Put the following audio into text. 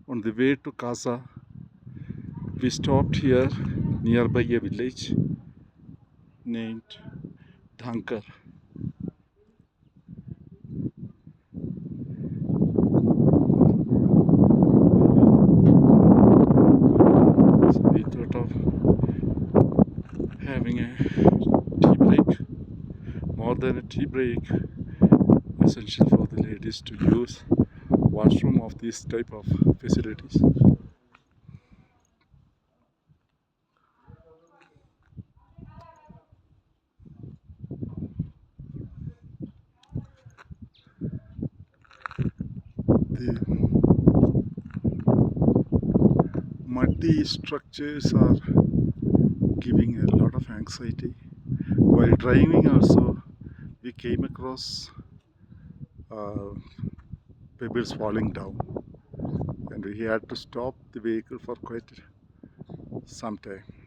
On the way to Kaza, we stopped here nearby a village named Dhankar. So we thought of having a tea break. More than a tea break, essential for the ladies to use washroom of this type of facilities. The muddy structures are giving a lot of anxiety. While driving also, we came across uh, pebbles falling down, and we had to stop the vehicle for quite some time.